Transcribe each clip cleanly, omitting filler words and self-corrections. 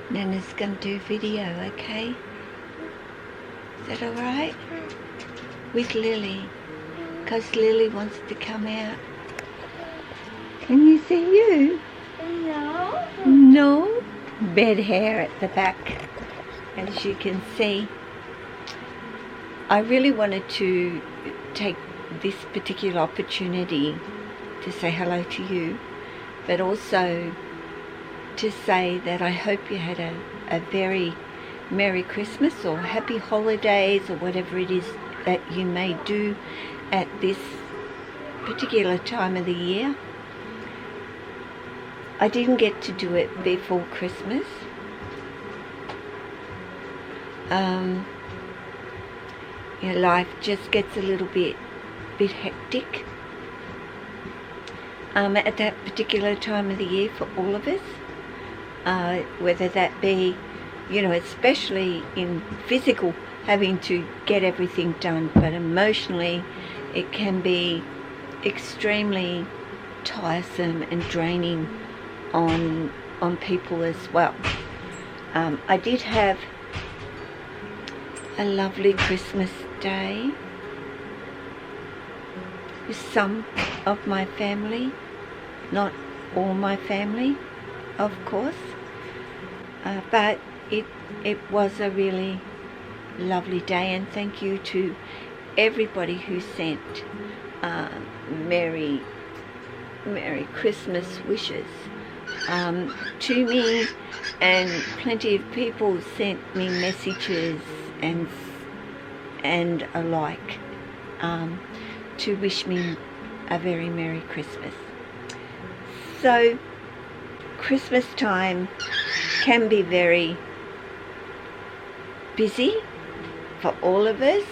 Nana's going to do video, okay? Is that alright? With Lily, because Lily wants to come out. Can you see you? No. No? Red hair at the back, as you can see. I really wanted to take this particular opportunity to say hello to you, but also to say that I hope you had a very Merry Christmas or Happy Holidays or whatever it is that you may do at this particular time of the year. I didn't get to do it before Christmas. Life just gets a little bit hectic at that particular time of the year for all of us. Whether that be, especially in physical, having to get everything done, but emotionally it can be extremely tiresome and draining on people as well. I did have a lovely Christmas day with some of my family, not all my family, of course, but it was a really lovely day, and thank you to everybody who sent Merry Christmas wishes to me, and plenty of people sent me messages and alike to wish me a very Merry Christmas. So Christmas time can be very busy for all of us,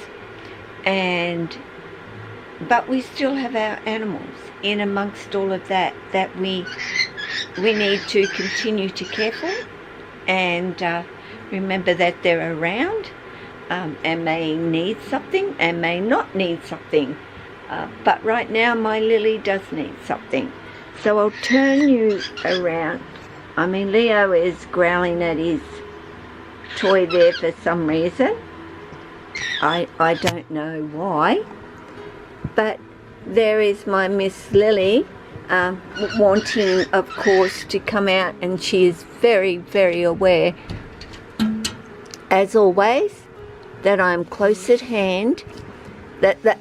but we still have our animals in amongst all of that we need to continue to care for, and remember that they're around and may need something and may not need something, but right now my Lily does need something. So I'll turn you around. I mean, Leo is growling at his toy there for some reason. I don't know why. But there is my Miss Lily, wanting, of course, to come out, and she is very, very aware, as always, that I'm close at hand, that the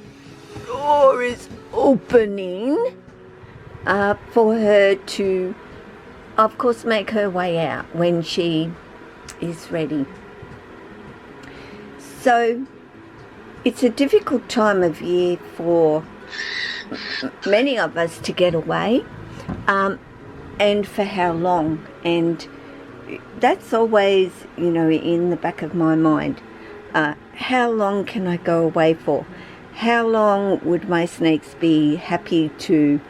door is opening for her to, of course, make her way out when she is ready. So it's a difficult time of year for many of us to get away, and for how long, and that's always, in the back of my mind. How long can I go away for? How long would my snakes be happy to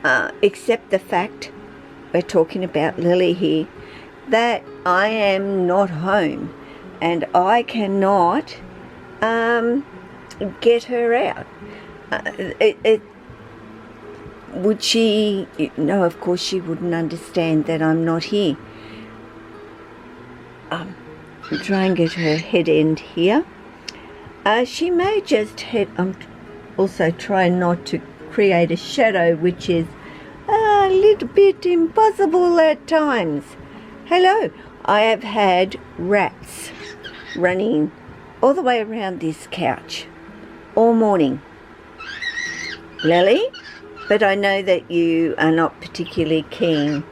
accept the fact, we're talking about Lily here, that I am not home and I cannot get her out? Would she? No, of course she wouldn't understand that I'm not here. Try and get her head end here. She may just head. I'm also trying not to create a shadow, which is a little bit impossible at times. Hello. I have had rats running all the way around this couch all morning. Lily, but I know that you are not particularly keen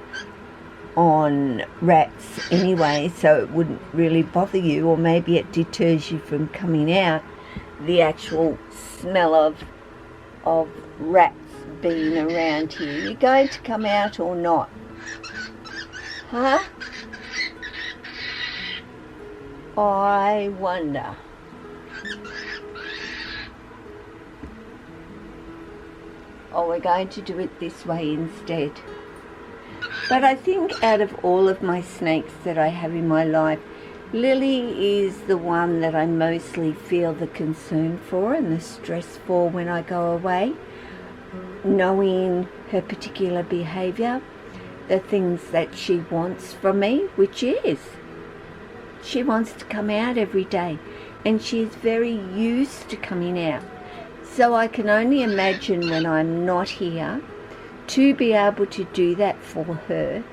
on rats anyway, so it wouldn't really bother you, or maybe it deters you from coming out, the actual smell of rats being around here. You going to come out or not? Huh? I wonder. Oh, we're going to do it this way instead. But I think out of all of my snakes that I have in my life, Lily is the one that I mostly feel the concern for and the stress for when I go away, knowing her particular behaviour, the things that she wants from me, which is she wants to come out every day, and she's very used to coming out. So I can only imagine when I'm not here to be able to do that for her.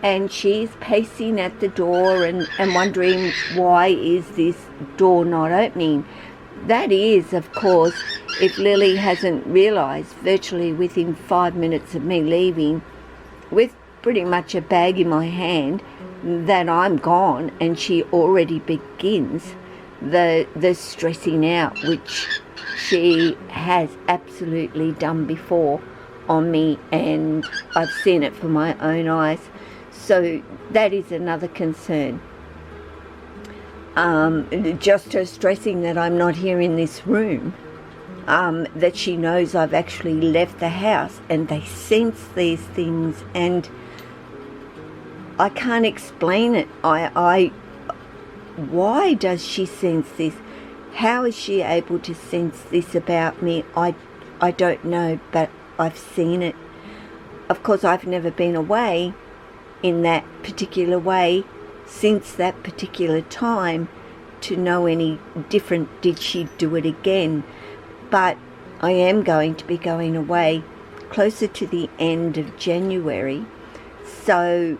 And she's pacing at the door and wondering, why is this door not opening? That is, of course, if Lily hasn't realised virtually within 5 minutes of me leaving, with pretty much a bag in my hand, that I'm gone, and she already begins the stressing out, which she has absolutely done before on me, and I've seen it for my own eyes. So that is another concern. Just her stressing that I'm not here in this room, that she knows I've actually left the house, and they sense these things, and I can't explain it. Why does she sense this? How is she able to sense this about me? I don't know, but I've seen it. Of course, I've never been away in that particular way since that particular time to know any different. Did she do it again? But I am going to be going away closer to the end of January, so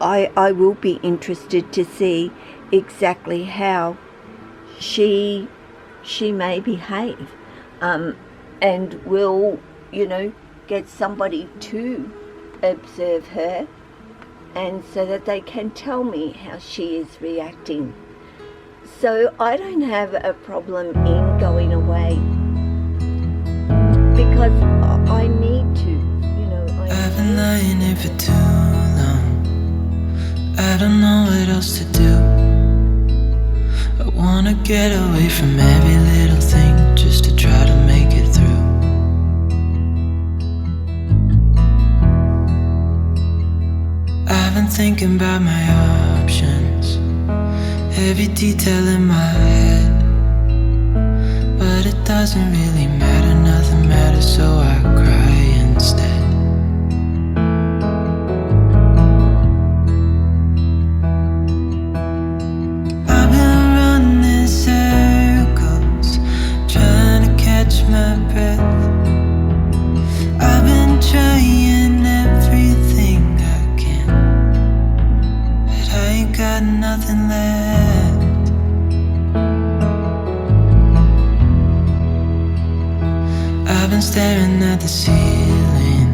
I will be interested to see exactly how she may behave, and will, get somebody to observe her, and so that they can tell me how she is reacting. So I don't have a problem in going away, because I need to, I've been lying here for too long. I don't know what else to do. I wanna get away from every little thing just to try to make it through. I've been thinking about my options, every detail in my head, but it doesn't really matter, nothing matters, so I cry instead. I've been running circles, trying to catch my breath. I've been trying everything I can, but I ain't got nothing left. I've been staring at the ceiling,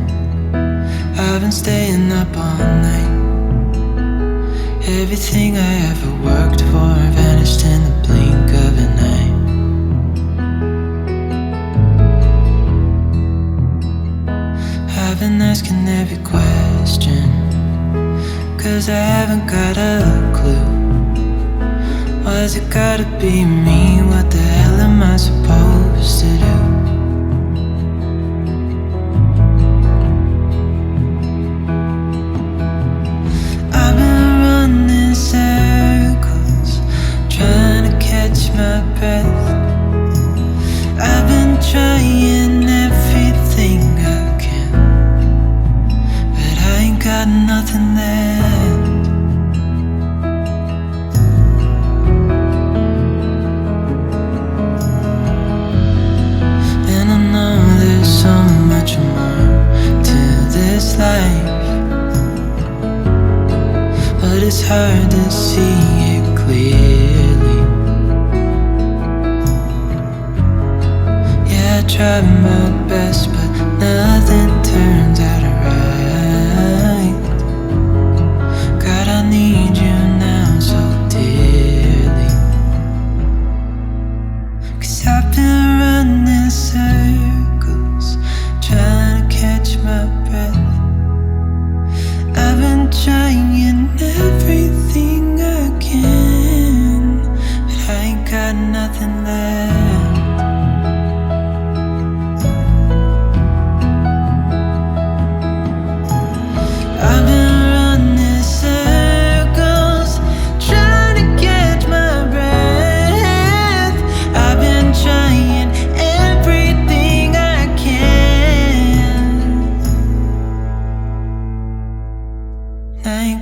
I've been staying up all night. Everything I ever worked for vanished in the blink of an eye. I've been asking every question, 'cause I haven't got a clue. Why's it gotta be me? What the hell am I supposed to do? I've been running circles, trying to catch my breath. I've been trying everything I can, but I ain't got nothing left. And I know there's so much more to this life, but it's hard to see it clearly. Yeah, I tried my best, but nothing turns out right. God, I need you now so dearly, 'cause I've been running circles, trying to catch my breath. I've been trying everything I can, but I ain't got nothing left.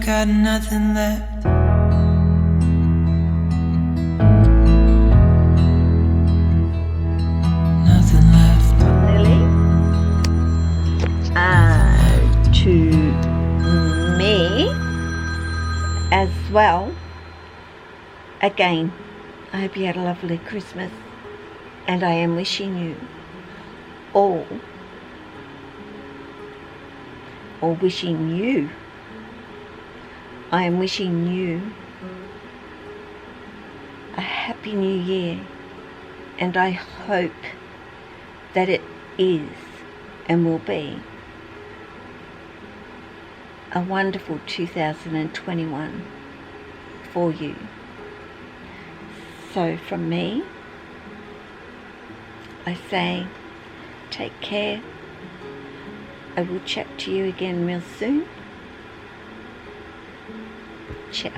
ain't got nothing left. Nothing left. Lily. To me as well. Again, I hope you had a lovely Christmas, and I am wishing you all, or wishing you, I am wishing you a happy new year, and I hope that it is and will be a wonderful 2021 for you. So from me, I say take care. I will chat to you again real soon. Ciao.